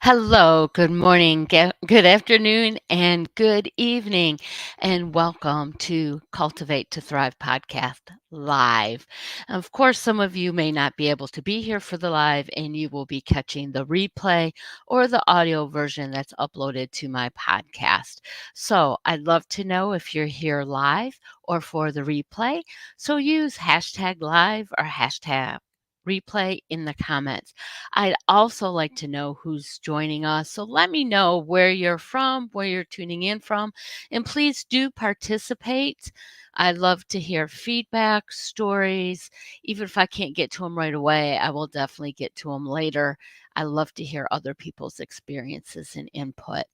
Hello, good morning, good afternoon, and good evening, and welcome to Cultivate to Thrive podcast live. Of course, some of you may not be able to be here for the live, and you will be catching the replay or the audio version that's uploaded to my podcast. So I'd love to know if you're here live or for the replay. So use hashtag live or hashtag replay in the comments. I'd also like to know who's joining us. So let me know where you're from, where you're tuning in from, and please do participate. I'd love to hear feedback, stories. Even if I can't get to them right away, I will definitely get to them later. I love to hear other people's experiences and input.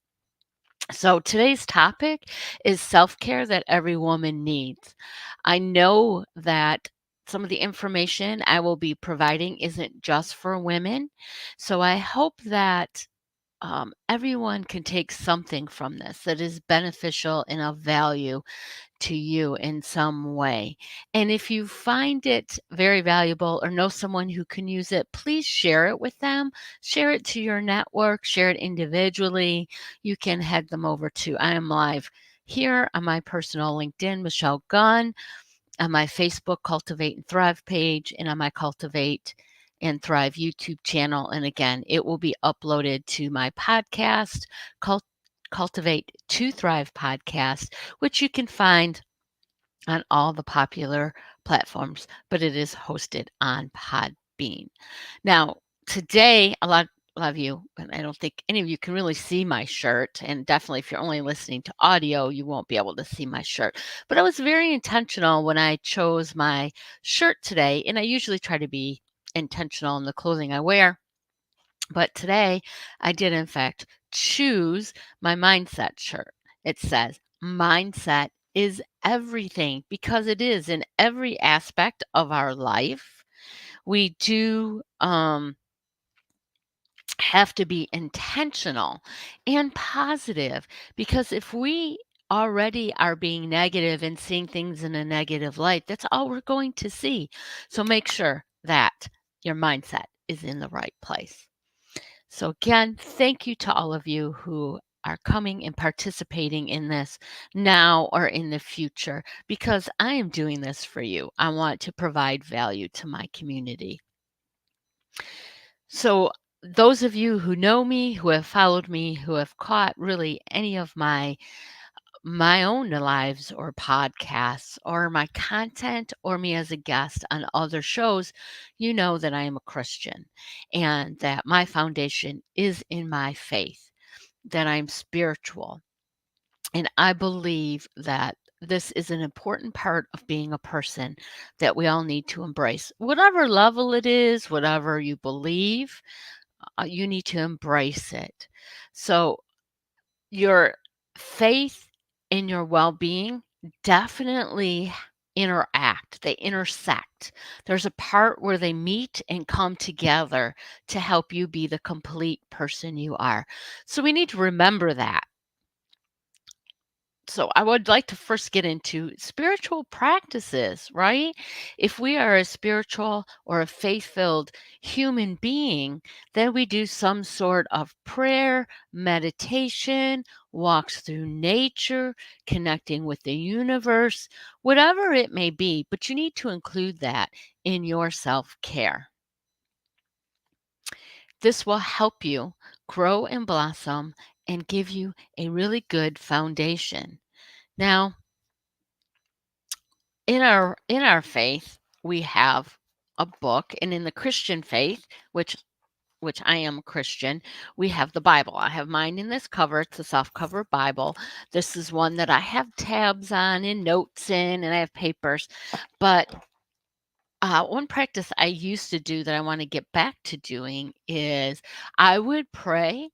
So today's topic is self-care that every woman needs. I know that some of the information I will be providing isn't just for women. So I hope that everyone can take something from this that is beneficial and of value to you in some way. And if you find it very valuable or know someone who can use it, please share it with them. Share it to your network, share it individually. You can head them over to I am live here on my personal LinkedIn, Michelle Gunn, on my Facebook Cultivate and Thrive page, and on my Cultivate and Thrive YouTube channel. And again, it will be uploaded to my podcast, Cultivate to Thrive podcast, which you can find on all the popular platforms, but it is hosted on Podbean. Now, today, a lot of you, and I don't think any of you can really see my shirt, and definitely if you're only listening to audio, you won't be able to see my shirt. But I was very intentional when I chose my shirt today, and I usually try to be intentional in the clothing I wear. But today, I did in fact choose my mindset shirt. It says, mindset is everything, because it is in every aspect of our life. We do have to be intentional and positive, because if we already are being negative and seeing things in a negative light, that's all we're going to see. So make sure that your mindset is in the right place. So, again, thank you to all of you who are coming and participating in this now or in the future, because I am doing this for you. I want to provide value to my community. So, those of you who know me, who have followed me, who have caught really any of my own lives or podcasts or my content or me as a guest on other shows, you know that I am a Christian and that my foundation is in my faith, that I'm spiritual. And I believe that this is an important part of being a person that we all need to embrace. Whatever level it is, whatever you believe, you need to embrace it. So, your faith and your well-being definitely interact. They intersect. There's a part where they meet and come together to help you be the complete person you are. So we need to remember that. So I would like to first get into spiritual practices, right? If we are a spiritual or a faith-filled human being, then we do some sort of prayer, meditation, walks through nature, connecting with the universe, whatever it may be, but you need to include that in your self-care. This will help you grow and blossom and give you a really good foundation. Now, in our faith, we have a book, and in the Christian faith, which I am a Christian, we have the Bible. I have mine in this cover. It's a softcover Bible. This is one that I have tabs on and notes in, and I have papers. But one practice I used to do that I want to get back to doing is I would pray,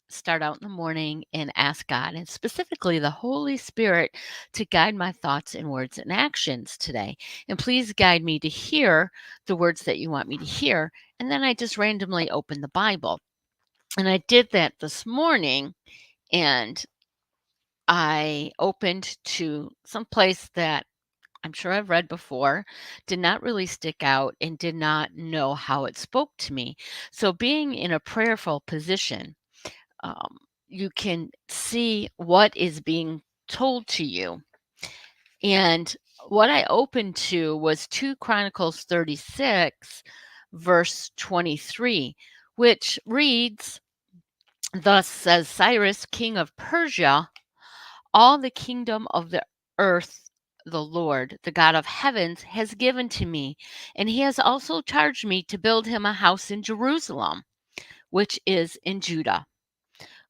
start out in the morning, and ask God, and specifically the Holy Spirit, to guide my thoughts and words and actions today. And please guide me to hear the words that you want me to hear. And then I just randomly open the Bible. And I did that this morning, and I opened to some place that I'm sure I've read before, did not really stick out and did not know how it spoke to me. So being in a prayerful position, um, you can see what is being told to you. And what I opened to was 2 Chronicles 36, verse 23, which reads, "Thus says Cyrus, king of Persia, all the kingdom of the earth the Lord, the God of heavens, has given to me, and he has also charged me to build him a house in Jerusalem, which is in Judah.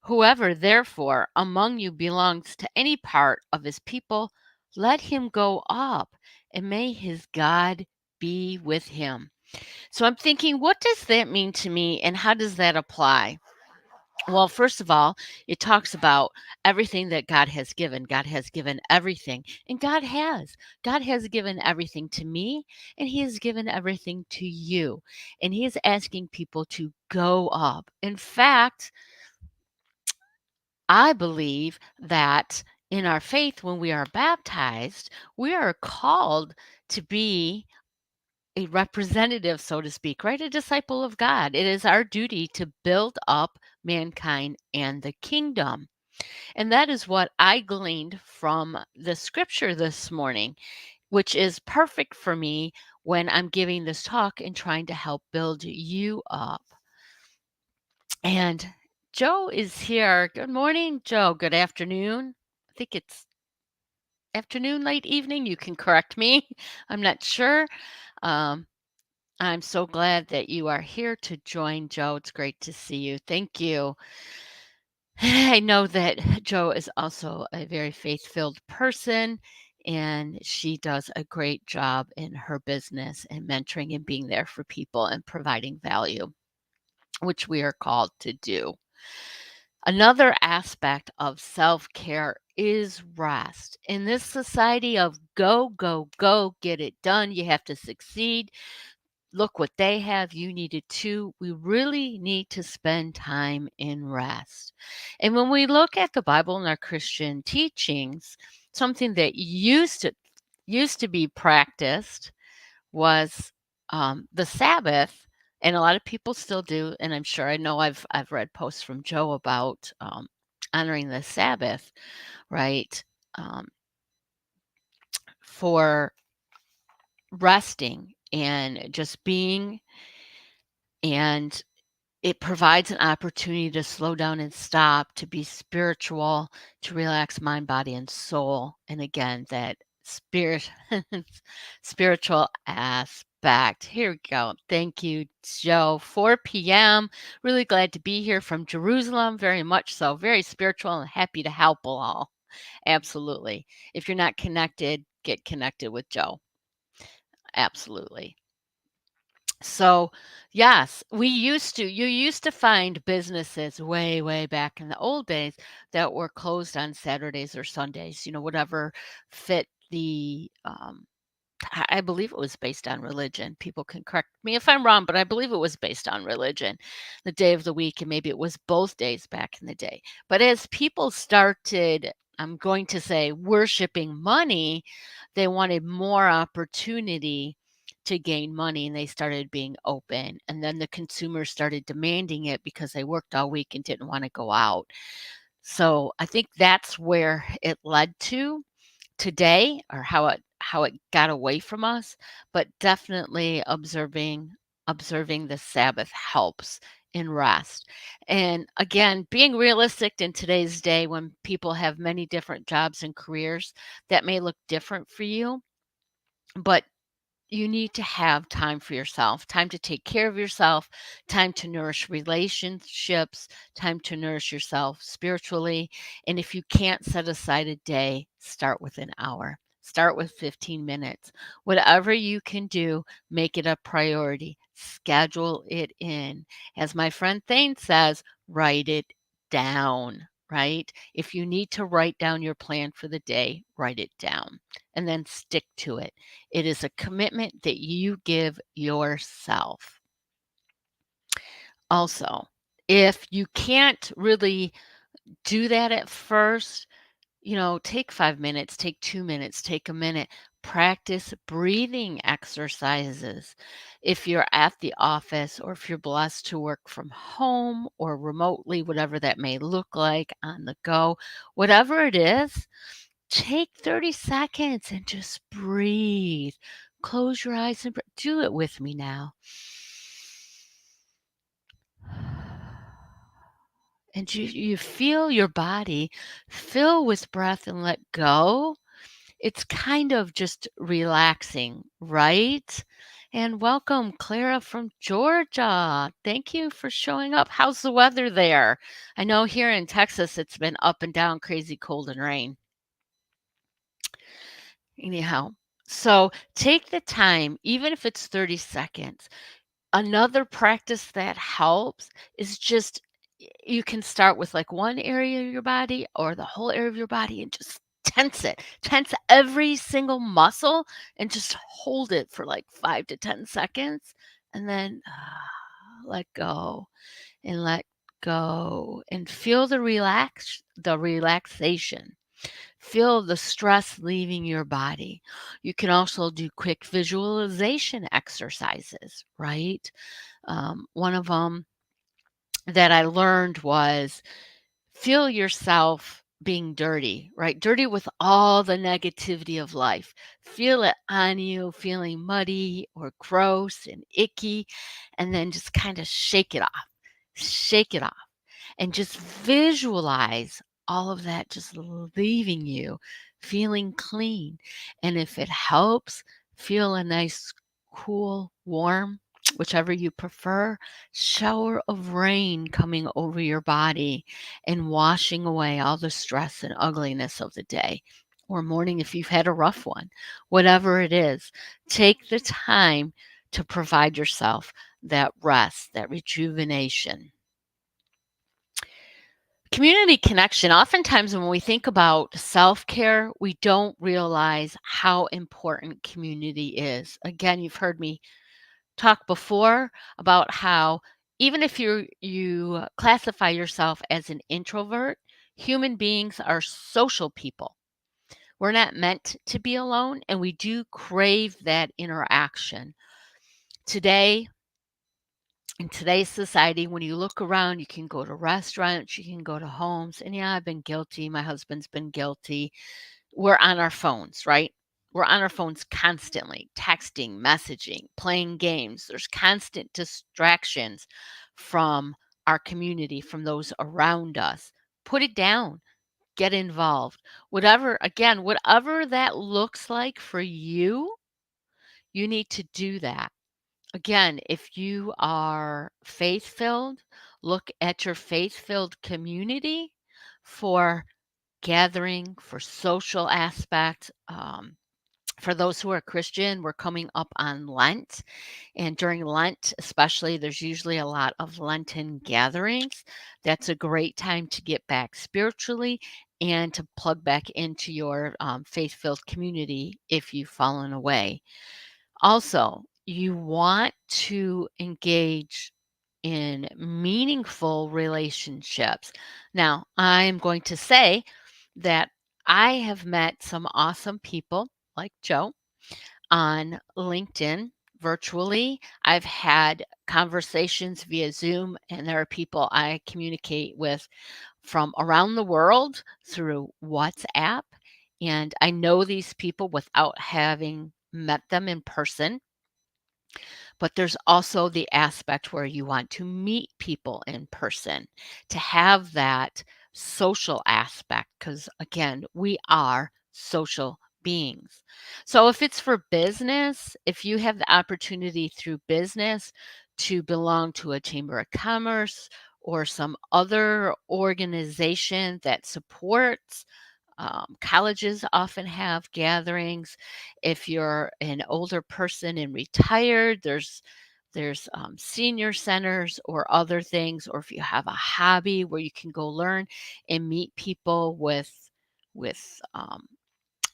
Whoever therefore among you belongs to any part of his people, let him go up, and may his God be with him." So I'm thinking, what does that mean to me, and how does that apply? Well, first of all, it talks about everything that God has given. God has given everything, and God has. God has given everything to me, and He has given everything to you. And He is asking people to go up. In fact, I believe that in our faith, when we are baptized, we are called to be a representative, so to speak, right? A disciple of God. It is our duty to build up mankind and the kingdom. And that is what I gleaned from the scripture this morning, which is perfect for me when I'm giving this talk and trying to help build you up. And Joe is here. Good morning, Joe. Good afternoon. I think it's afternoon, late evening. You can correct me. I'm not sure. Um, I'm so glad that you are here to join, Joe. It's great to see you. Thank you. I know that Joe is also a very faith-filled person, and she does a great job in her business and mentoring and being there for people and providing value, which we are called to do. Another aspect of self-care is rest. In this society of go, go, go, get it done, you have to succeed, look what they have, you need it too. We really need to spend time in rest. And when we look at the Bible and our Christian teachings, something that used to be practiced was the Sabbath, and a lot of people still do. And I'm sure I know I've read posts from Joe about honoring the Sabbath, right? Um, for resting and just being, and it provides an opportunity to slow down and stop, to be spiritual, to relax mind, body, and soul. And again, that spirit, spiritual aspect. Here we go. Thank you, Joe. 4 p.m. Really glad to be here from Jerusalem. Very much so. Very spiritual and happy to help all. Absolutely. If you're not connected, get connected with Joe. Absolutely. So, yes, you used to find businesses way, way back in the old days that were closed on Saturdays or Sundays, whatever fit the, I believe it was based on religion. People can correct me if I'm wrong, but I believe it was based on religion, the day of the week, and maybe it was both days back in the day. But as people started, I'm going to say, worshiping money, they wanted more opportunity to gain money, and they started being open. And then the consumers started demanding it because they worked all week and didn't want to go out. So I think that's where it led to today, or how it got away from us, but definitely observing the Sabbath helps in rest. And again, being realistic in today's day when people have many different jobs and careers, that may look different for you, but you need to have time for yourself, time to take care of yourself, time to nourish relationships, time to nourish yourself spiritually. And if you can't set aside a day, start with an hour. Start with 15 minutes. Whatever you can do, make it a priority. Schedule it in. As my friend Thane says, write it down, right? If you need to write down your plan for the day, write it down and then stick to it. It is a commitment that you give yourself. Also, if you can't really do that at first, take 5 minutes, take 2 minutes, take a minute. Practice breathing exercises. If you're at the office or if you're blessed to work from home or remotely, whatever that may look like on the go, whatever it is, take 30 seconds and just breathe. Close your eyes and do it with me now. And you feel your body fill with breath and let go. It's kind of just relaxing, right? And welcome, Clara from Georgia. Thank you for showing up. How's the weather there? I know here in Texas it's been up and down, crazy cold and rain. Anyhow, so take the time, even if it's 30 seconds. Another practice that helps is just you can start with like one area of your body or the whole area of your body and just tense it. Tense every single muscle and just hold it for like 5 to 10 seconds and then let go and let go and feel the relaxation. Feel the stress leaving your body. You can also do quick visualization exercises, right? One of them that I learned was feel yourself being dirty, right? Dirty with all the negativity of life. Feel it on you, feeling muddy or gross and icky, and then just kind of shake it off. Shake it off and just visualize all of that just leaving you feeling clean. And if it helps, feel a nice, cool, warm, whichever you prefer, shower of rain coming over your body and washing away all the stress and ugliness of the day or morning if you've had a rough one. Whatever it is, take the time to provide yourself that rest, that rejuvenation. Community connection. Oftentimes, when we think about self care, we don't realize how important community is. Again, you've heard me talk before about how even if you classify yourself as an introvert, human beings are social people. We're not meant to be alone, and we do crave that interaction. Today, in today's society, when you look around, you can go to restaurants, you can go to homes, and yeah, I've been guilty. My husband's been guilty. We're on our phones, right? We're on our phones constantly, texting, messaging, playing games. There's constant distractions from our community, from those around us. Put it down, get involved. Whatever that looks like for you, you need to do that. Again, if you are faith filled, look at your faith filled community for gathering, for social aspects. For those who are Christian, we're coming up on Lent. And during Lent, especially, there's usually a lot of Lenten gatherings. That's a great time to get back spiritually and to plug back into your faith filled community if you've fallen away. Also, you want to engage in meaningful relationships. Now, I'm going to say that I have met some awesome people like Joe on LinkedIn virtually. I've had conversations via Zoom, and there are people I communicate with from around the world through WhatsApp. And I know these people without having met them in person. But there's also the aspect where you want to meet people in person to have that social aspect, because again, we are social beings. So if it's for business, if you have the opportunity through business to belong to a chamber of commerce or some other organization that supports colleges often have gatherings. If you're an older person and retired, there's senior centers or other things, or if you have a hobby where you can go learn and meet people with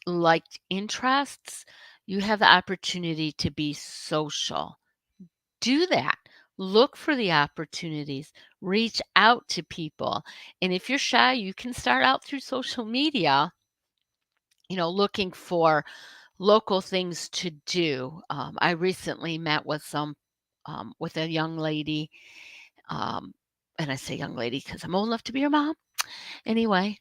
liked interests, you have the opportunity to be social. Do that. Look for the opportunities. Reach out to people. And if you're shy, you can start out through social media looking for local things to do. I recently met with a young lady, um, and I say young lady because I'm old enough to be her mom. Anyway,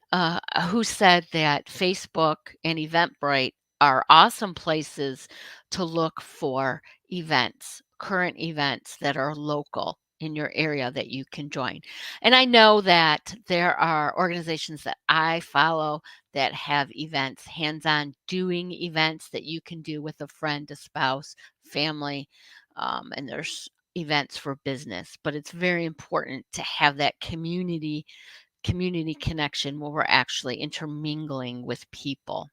who said that Facebook and Eventbrite are awesome places to look for events, current events that are local in your area that you can join. And I know that there are organizations that I follow that have events, hands-on doing events that you can do with a friend, a spouse, family, and there's events for business. But it's very important to have that community connection where we're actually intermingling with people.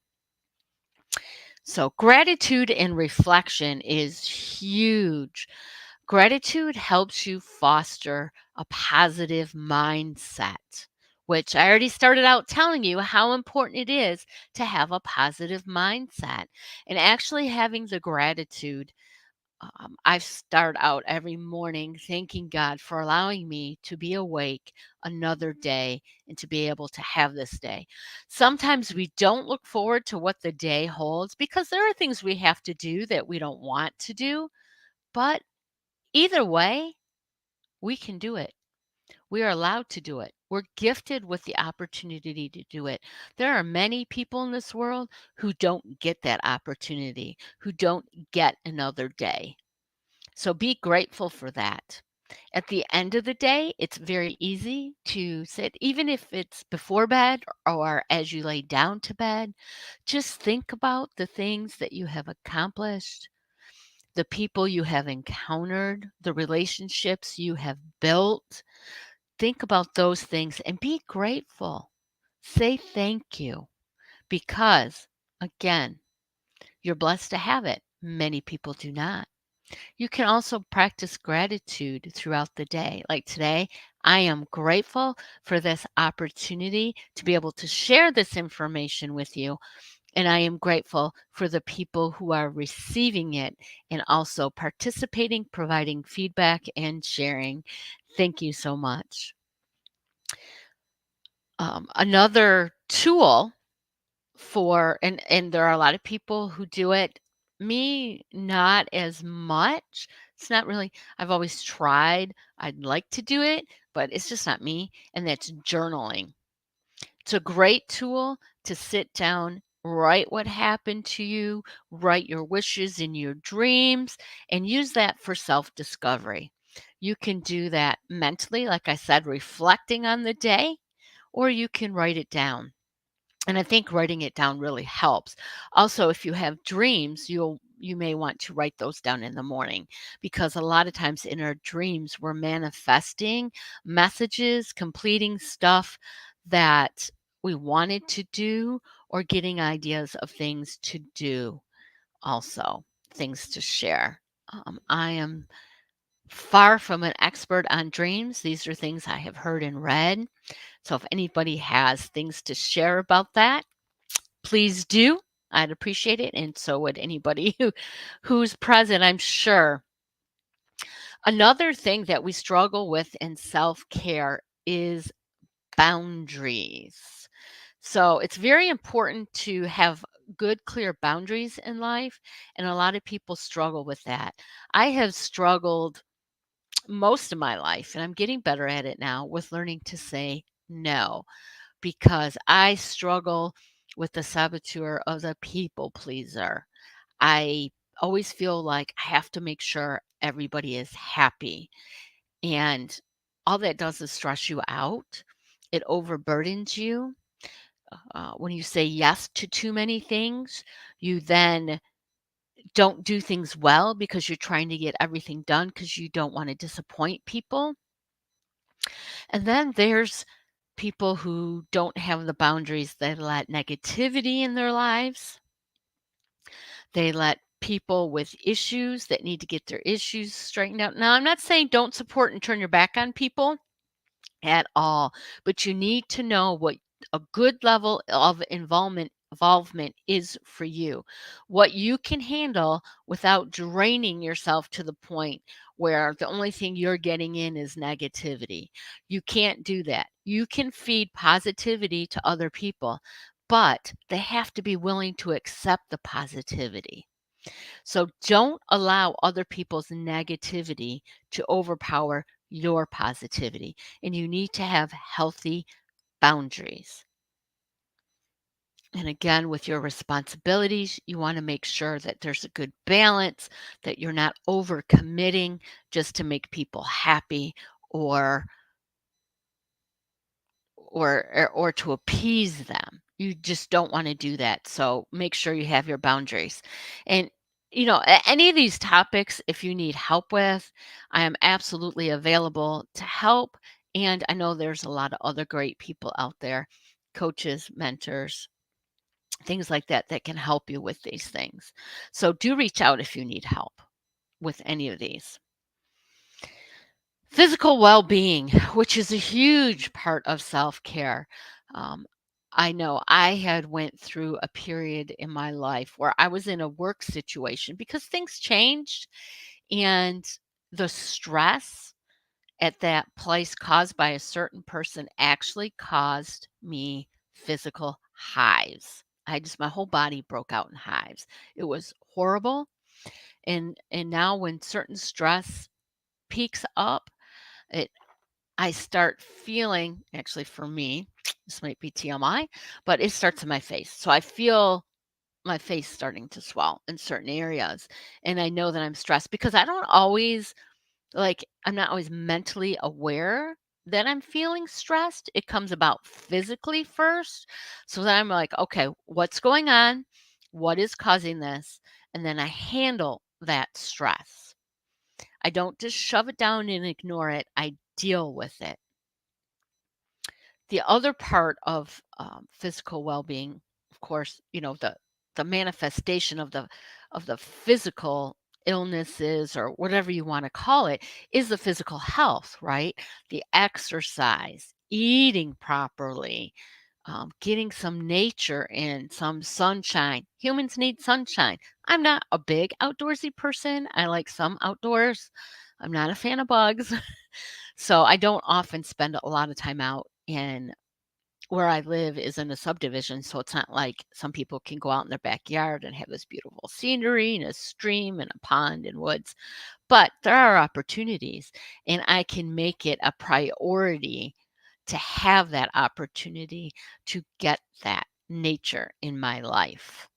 So, gratitude and reflection is huge. Gratitude helps you foster a positive mindset, which I already started out telling you how important it is to have a positive mindset. And actually having the gratitude, I start out every morning thanking God for allowing me to be awake another day and to be able to have this day. Sometimes we don't look forward to what the day holds because there are things we have to do that we don't want to do. But either way, we can do it. We are allowed to do it. We're gifted with the opportunity to do it. There are many people in this world who don't get that opportunity, who don't get another day. So be grateful for that. At the end of the day, it's very easy to sit, even if it's before bed or as you lay down to bed, just think about the things that you have accomplished, the people you have encountered, the relationships you have built. Think about those things and be grateful. Say thank you because, again, you're blessed to have it. Many people do not. You can also practice gratitude throughout the day. Like today, I am grateful for this opportunity to be able to share this information with you. And I am grateful for the people who are receiving it and also participating, providing feedback, and sharing. Thank you so much. Another tool and there are a lot of people who do it. Me, not as much. It's not really I've always tried. I'd like to do it, but it's just not me, and that's journaling. It's a great tool to sit down, write what happened to you, write your wishes and your dreams, and use that for self-discovery. You can do that mentally, like I said, reflecting on the day, or you can write it down. And I think writing it down really helps. Also, if you have dreams, you may want to write those down in the morning because a lot of times in our dreams we're manifesting messages, completing stuff that we wanted to do or getting ideas of things to do also, things to share. I am far from an expert on dreams. These are things I have heard and read. So if anybody has things to share about that, please do. I'd appreciate it, and so would anybody who's present, I'm sure. Another thing that we struggle with in self-care is boundaries. So it's very important to have good, clear boundaries in life, and a lot of people struggle with that. I have struggled most of my life, and I'm getting better at it now, with learning to say no. Because I struggle with the saboteur of the people pleaser. I always feel like I have to make sure everybody is happy. And all that does is stress you out. It overburdens you. When you say yes to too many things, you then don't do things well because you're trying to get everything done because you don't want to disappoint people. And then there's people who don't have the boundaries. They let negativity in their lives. They let people with issues that need to get their issues straightened out. Now, I'm not saying don't support and turn your back on people at all, but you need to know what a good level of involvement is for you. What you can handle without draining yourself to the point where the only thing you're getting in is negativity. You can't do that. You can feed positivity to other people, but they have to be willing to accept the positivity. So don't allow other people's negativity to overpower your positivity. And you need to have healthy boundaries. And again, with your responsibilities, you want to make sure that there's a good balance, that you're not overcommitting just to make people happy or or to appease them. You just don't want to do that. So make sure you have your boundaries. And any of these topics, if you need help with, I am absolutely available to help. And I know there's a lot of other great people out there, coaches, mentors, things like that that can help you with these things. So do reach out if you need help with any of these. Physical well-being, which is a huge part of self-care. Um, I know I had went through a period in my life where I was in a work situation because things changed, and the stress at that place caused by a certain person actually caused me physical hives. My whole body broke out in hives. It was horrible. And now when certain stress peaks up, it I start feeling, actually for me, this might be TMI, but it starts in my face. So I feel my face starting to swell in certain areas. And I know that I'm stressed because I'm not always mentally aware that I'm feeling stressed. It comes about physically first. So then I'm like, okay, what's going on? What is causing this? And then I handle that stress. I don't just shove it down and ignore it. I deal with it. The other part of physical well-being, of course, the manifestation of the physical illnesses or whatever you want to call it is the physical health, right? The exercise, eating properly, getting some nature in, some sunshine. Humans need sunshine. I'm not a big outdoorsy person. I like some outdoors. I'm not a fan of bugs. So I don't often spend a lot of time out. And where I live is in a subdivision, so it's not like some people can go out in their backyard and have this beautiful scenery and a stream and a pond and woods. But there are opportunities, and I can make it a priority to have that opportunity to get that nature in my life.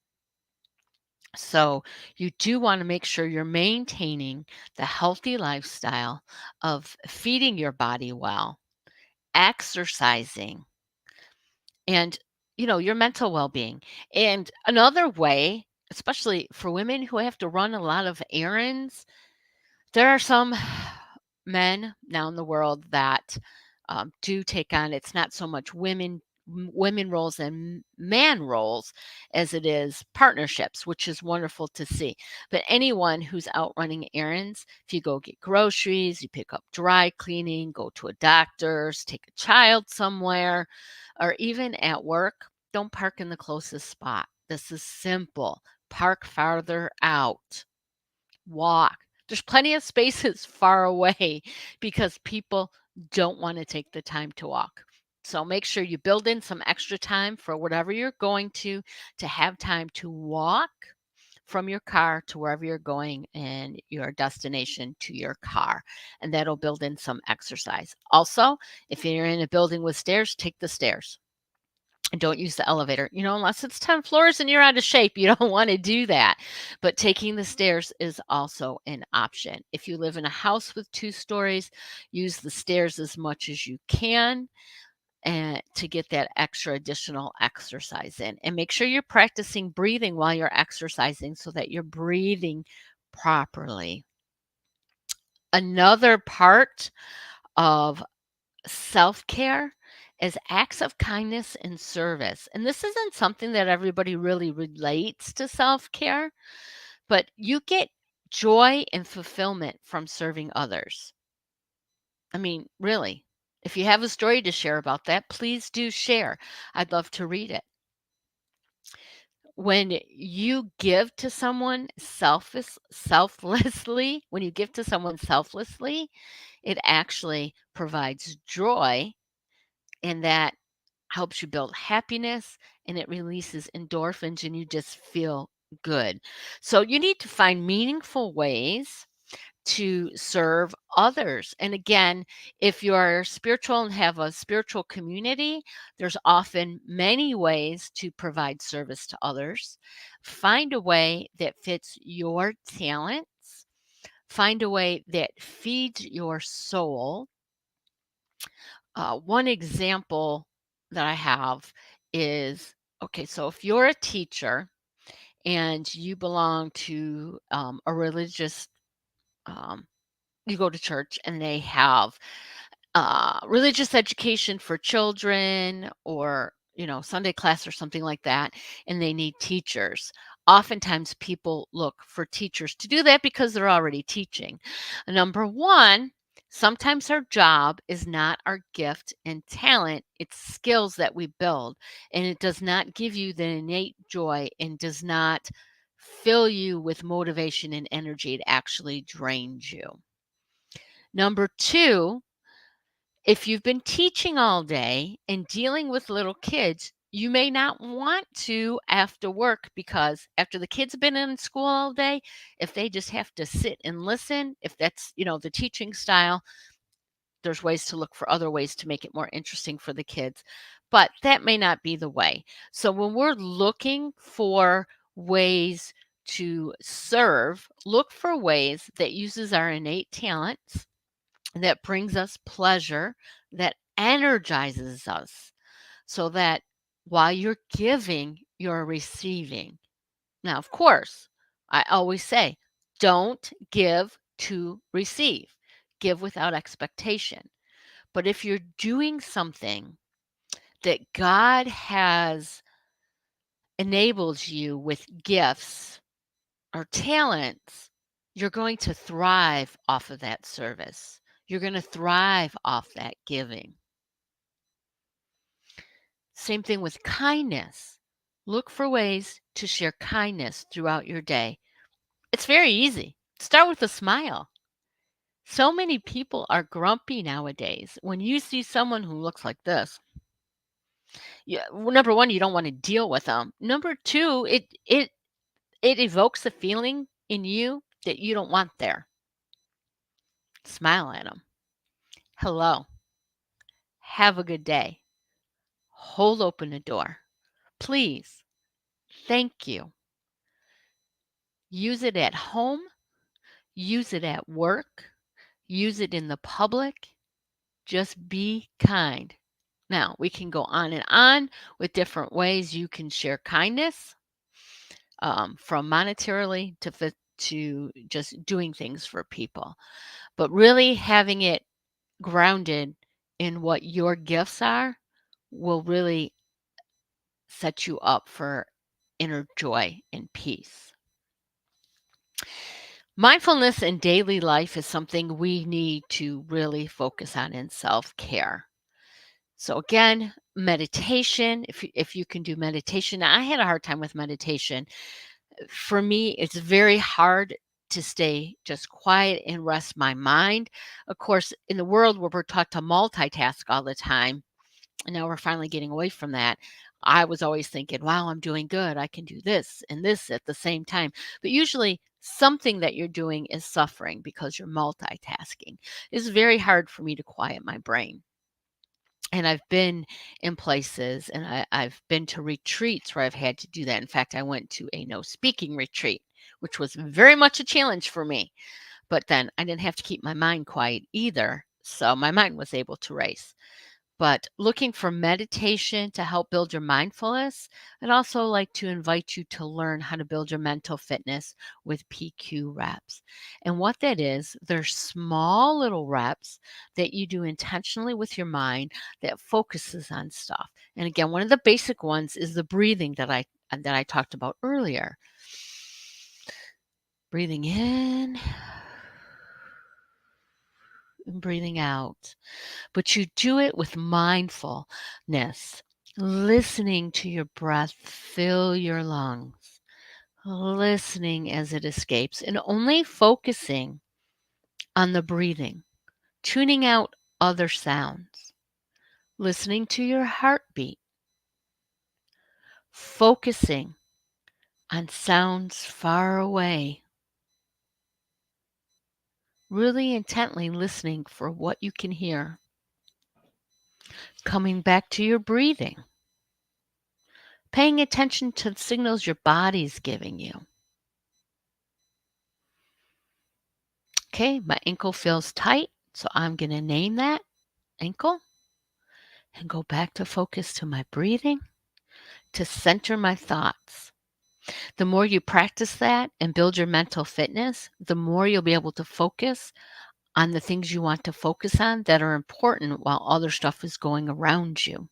So you do want to make sure you're maintaining the healthy lifestyle of feeding your body well, exercising, and your mental well-being. And another way, especially for women who have to run a lot of errands, there are some men now in the world that do take on, it's not so much women roles and man roles as it is partnerships, which is wonderful to see. But anyone who's out running errands, if you go get groceries, you pick up dry cleaning, go to a doctor's, take a child somewhere, or even at work, don't park in the closest spot. This is simple. Park farther out. Walk. There's plenty of spaces far away because people don't want to take the time to walk. So make sure you build in some extra time for whatever you're going to have time to walk from your car to wherever you're going and your destination to your car. And that'll build in some exercise. Also, if you're in a building with stairs, take the stairs. And don't use the elevator, unless it's 10 floors and you're out of shape. You don't want to do that. But taking the stairs is also an option. If you live in a house with 2 stories, use the stairs as much as you can and to get that extra additional exercise in. And make sure you're practicing breathing while you're exercising so that you're breathing properly. Another part of self care is acts of kindness and service. And this isn't something that everybody really relates to self care, but you get joy and fulfillment from serving others. I mean, really. If you have a story to share about that, please do share. I'd love to read it. When you give to someone selflessly, when you give to someone selflessly, it actually provides joy, and that helps you build happiness, and it releases endorphins, and you just feel good. So you need to find meaningful ways to serve others. And again, if you're spiritual and have a spiritual community, there's often many ways to provide service to others. Find a way that fits your talents, find a way that feeds your soul. One example that I have is, okay, so if you're a teacher and you belong to a religious, um, you go to church and they have religious education for children, or Sunday class or something like that, and they need teachers. Oftentimes people look for teachers to do that because they're already teaching. Number one, sometimes our job is not our gift and talent, it's skills that we build, and it does not give you the innate joy and does not fill you with motivation and energy. It actually drains you. Number two, if you've been teaching all day and dealing with little kids, you may not want to after work, because after the kids have been in school all day, if they just have to sit and listen, if that's, the teaching style, there's ways to look for other ways to make it more interesting for the kids. But that may not be the way. So when we're looking for ways to serve, look for ways that uses our innate talents, that brings us pleasure, that energizes us, so that while you're giving, you're receiving. Now, of course, I always say, don't give to receive, give without expectation. But if you're doing something that God has enabled you with gifts or talents, you're going to thrive off of that service. You're going to thrive off that giving. Same thing with kindness. Look for ways to share kindness throughout your day. It's very easy. Start with a smile. So many people are grumpy nowadays. When you see someone who looks like this, number one, you don't want to deal with them. Number two, it evokes a feeling in you that you don't want there. Smile at them. Hello. Have a good day. Hold open the door. Please. Thank you. Use it at home. Use it at work. Use it in the public. Just be kind. Now, we can go on and on with different ways you can share kindness, from monetarily to just doing things for people. But really having it grounded in what your gifts are will really set you up for inner joy and peace. Mindfulness in daily life is something we need to really focus on in self-care. So again, meditation, if you can do meditation. Now, I had a hard time with meditation. For me, it's very hard to stay just quiet and rest my mind. Of course, in the world where we're taught to multitask all the time, and now we're finally getting away from that. I was always thinking, wow, I'm doing good. I can do this and this at the same time. But usually something that you're doing is suffering because you're multitasking. It's very hard for me to quiet my brain. And I've been in places, and I've been to retreats where I've had to do that. In fact, I went to a no speaking retreat, which was very much a challenge for me. But then I didn't have to keep my mind quiet either. So my mind was able to race. But looking for meditation to help build your mindfulness, I'd also like to invite you to learn how to build your mental fitness with PQ reps. And what that is, they're small little reps that you do intentionally with your mind that focuses on stuff. And again, one of the basic ones is the breathing that I talked about earlier. Breathing in and breathing out. But you do it with mindfulness, listening to your breath fill your lungs, listening as it escapes, and only focusing on the breathing, tuning out other sounds. listening to your heartbeat, focusing on sounds far away, really intently listening for what you can hear, coming back to your breathing, paying attention to the signals your body's giving you. Okay, my ankle feels tight, so I'm going to name that ankle and go back to focus to my breathing to center my thoughts. The more you practice that and build your mental fitness, the more you'll be able to focus on the things you want to focus on that are important while other stuff is going around you.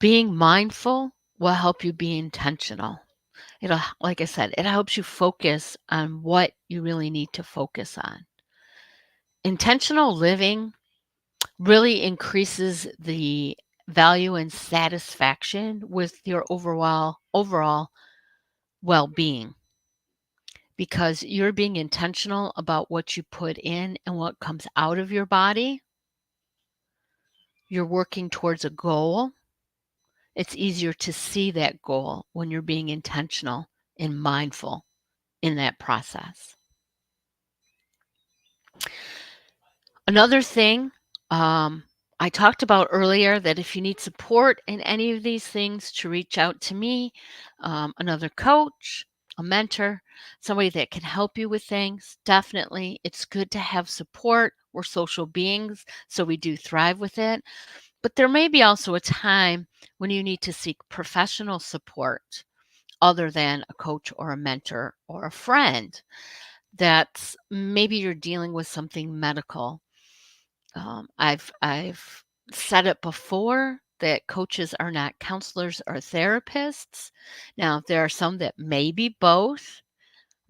Being mindful will help you be intentional. It'll, like I said, it helps you focus on what you really need to focus on. Intentional living really increases the value and satisfaction with your overall well-being because you're being intentional about what you put in and what comes out of your body. You're working towards a goal. It's easier to see that goal when you're being intentional and mindful in that process. Another thing I talked about earlier that if you need support in any of these things, to reach out to me, another coach, a mentor, somebody that can help you with things. Definitely, it's good to have support. We're social beings, so we do thrive with it. But there may be also a time when you need to seek professional support other than a coach or a mentor or a friend. That's maybe you're dealing with something medical. I've said it before that coaches are not counselors or therapists. Now, there are some that may be both,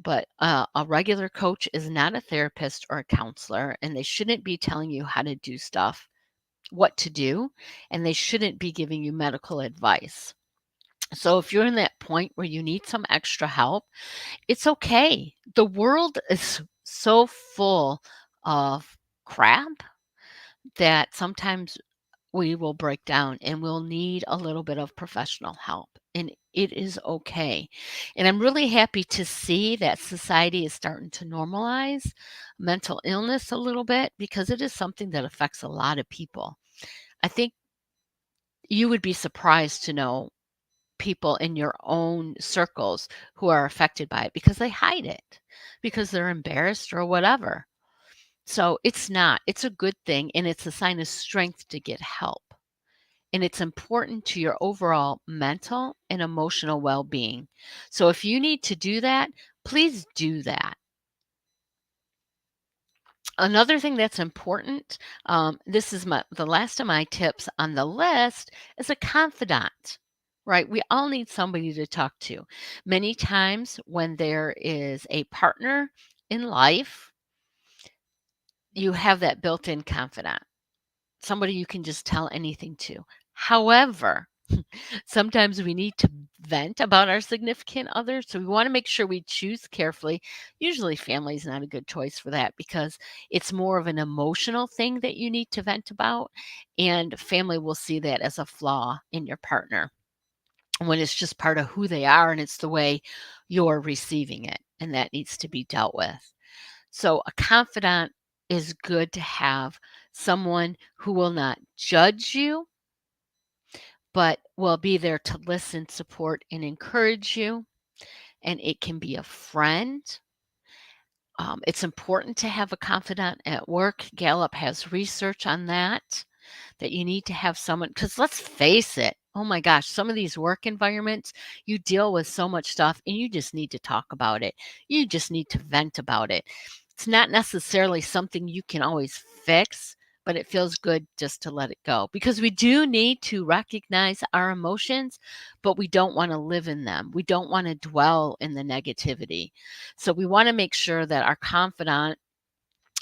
but a regular coach is not a therapist or a counselor, and they shouldn't be telling you how to do stuff, what to do, and they shouldn't be giving you medical advice. So if you're in that point where you need some extra help, it's okay. The world is so full of crap that sometimes we will break down and we'll need a little bit of professional help. And it is okay. And I'm really happy to see that society is starting to normalize mental illness a little bit because it is something that affects a lot of people. I think you would be surprised to know people in your own circles who are affected by it because they hide it, because they're embarrassed or whatever. So it's not, it's a good thing and it's a sign of strength to get help. And it's important to your overall mental and emotional well being. So if you need to do that, please do that. Another thing that's important, this is the last of my tips on the list, is a confidant. Right? We all need somebody to talk to. Many times when there is a partner in life, you have that built in confidant, somebody you can just tell anything to. However, sometimes we need to vent about our significant other, so we want to make sure we choose carefully. Usually, family is not a good choice for that because it's more of an emotional thing that you need to vent about, and family will see that as a flaw in your partner when it's just part of who they are and it's the way you're receiving it, and that needs to be dealt with. So, a confidant is good to have, someone who will not judge you but will be there to listen, support, and encourage you. And it can be a friend. It's important to have a confidant at work. Gallup has research on that, that you need to have someone, because let's face it, oh my gosh, some of these work environments, you deal with so much stuff and you just need to talk about it. You just need to vent about it. It's not necessarily something you can always fix, but it feels good just to let it go because we do need to recognize our emotions, but we don't want to live in them. We don't want to dwell in the negativity. So we want to make sure that our confidant,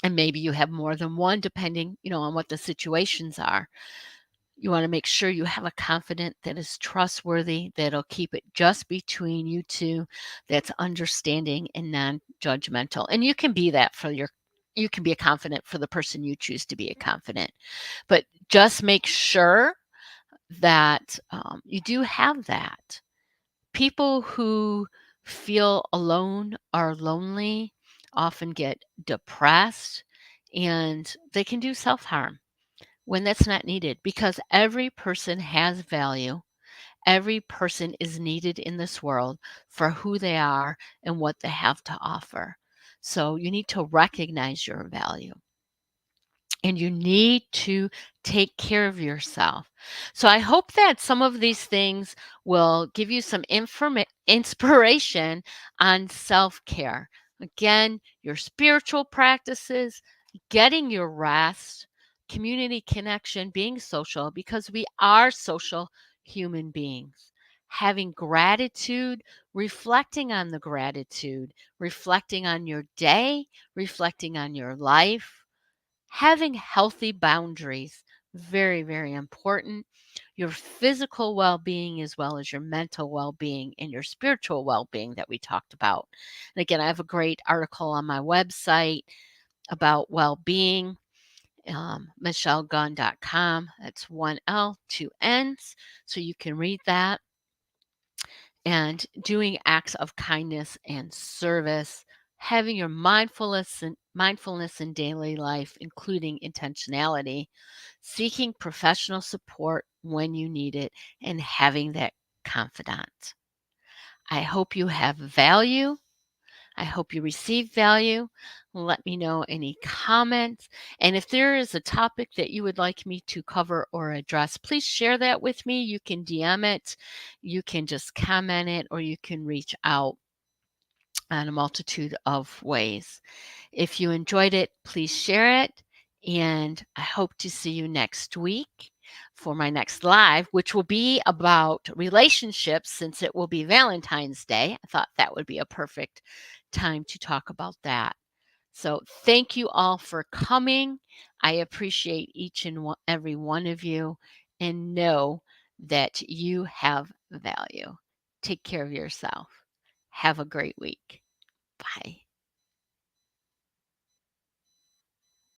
and maybe you have more than one depending, on what the situations are. You want to make sure you have a confidant that is trustworthy, that'll keep it just between you two, that's understanding and non-judgmental. And you can be that for your you can be a confidant for the person you choose to be a confidant. But just make sure that you do have that. People who feel alone or lonely often get depressed, and they can do self harm when that's not needed, because every person has value. Every person is needed in this world for who they are and what they have to offer. So you need to recognize your value, and you need to take care of yourself. So I hope that some of these things will give you some inspiration on self-care. Again, your spiritual practices, getting your rest, community connection, being social, because we are social human beings. Having gratitude, reflecting on the gratitude, reflecting on your day, reflecting on your life, having healthy boundaries, very, very important. Your physical well-being as well as your mental well-being and your spiritual well-being that we talked about. And again, I have a great article on my website about well-being, michellegunn.com. That's one L, two N's. So you can read that. And doing acts of kindness and service, having your mindfulness in daily life, including intentionality, seeking professional support when you need it, and having that confidant. I hope you have value. I hope you receive value. Let me know any comments. And if there is a topic that you would like me to cover or address, please share that with me. You can DM it, you can just comment it, or you can reach out on a multitude of ways. If you enjoyed it, please share it. And I hope to see you next week for my next live, which will be about relationships since it will be Valentine's Day. I thought that would be a perfect time to talk about that. So thank you all for coming. I appreciate each and every one of you, and know that you have value. Take care of yourself. Have a great week. Bye.